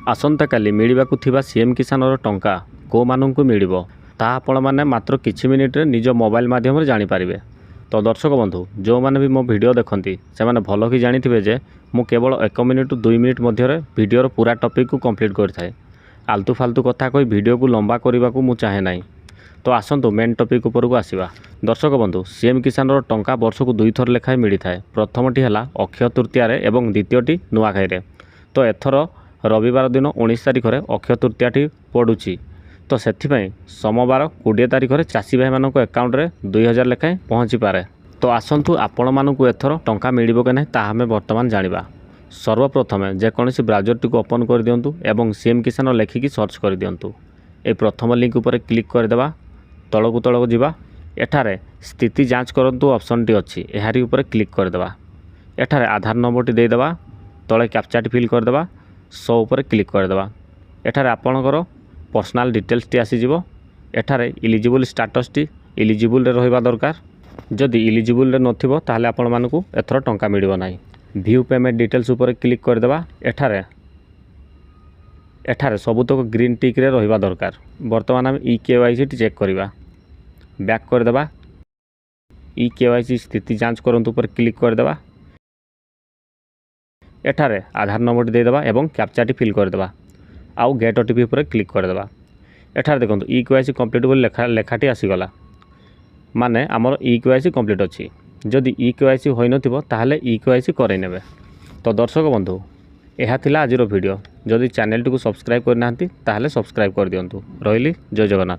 आसंता काली मिलिबाकु थिबा सीएम किसानर टंका को माननकु मिलिबो ताहा आपण माने मात्र किछि मिनिट रे निज मोबाइल माध्यम रे जानि पारिबे। तो दर्शक बंधु जो माने भी मो वीडियो देखंती से माने भलो कि जानिथिबे जे मु केवल 1 मिनिट 2 मिनिट मध्य रे वीडियो पूरा टॉपिक को कंप्लीट करथाय। आलतू फालतू कथा कोई वीडियो को लंबा करने को मु चाहे नहीं। तो आसतु मेन टॉपिक उपर को आसीबा। दर्शक बंधु सीएम किसान टंका वर्ष को 2 थर लेखाएं मिली थाए। प्रथमटी है अक्षय तृतीया एवं द्वितीयटी नुआखाई। तो एथर रविवार दिन 19 तारिख में अक्षय तृतीयाटी पड़ुची। तो से सोमवार 20 तारिख में चाषी भाई मान अकाउंट रे 2000 लेखाएं पहुँची पारे। तो आसतु आपण मानक एथर टंका मिलिबो कि नहीं ताहा हमें वर्तमान जानिबा। सर्वप्रथम जेकोसी ब्राउजर को ओपन कर दिंतु एवं सीएम किसान लिखिकी सर्च कर दिंतु। ए प्रथम लिंक उपर क्लिक करदेवा। तलकू तलक जावा। एठारे स्थिति जांच करंतु ऑप्शन टी अच्छी एहारी उपर क्लिक करदेवा। एठारे आधार नंबर टी देदेवा। तले कैप्चाटी फिल करदेवा। 100 उपर क्लिक करदेवा। एठारे आपणकर पर्सनल डिटेल्स टी आसीजिवो। एठारे इलिजिबल स्टेटस टी इलिजिबल रे रहिबा दरकार। जदि इलिजिबल रे नथिबो ताहले आपण मानकू एथर टंका मिलिबो नाही। व्यू पेमेंट डिटेल्स उपर क्लिक करदेवा। एठारे सबुतक ग्रीन टिक रे रहिबा दरकार। वर्तमान आम ई-केवाईसी टी चेक करवा। बैक करदेवा। ई-केवाईसी स्थिति जांच करंतु उपर क्लिक करदेवा। एठारे आधार नंबर देदेवा एवं कैप्चाटी फिल करदेवा। आउ गेट ओटीपी उपर क्लिक करदेवा। एठारे देखंतु ई-केवाईसी कंप्लीट बोली लेखाटी आसीगला। माने आमर ई-केवाईसी कंप्लीट अच्छी। जदि ई-केवाईसी होई नथिबो ताहले ई-केवाईसी करै नेबे। तो दर्शक बंधु यह थिला आजिर वीडियो। जदि चैनल टी को सब्सक्राइब करना ताहले सब्सक्राइब कर दियंतु। रहिली जय जगन्नाथ।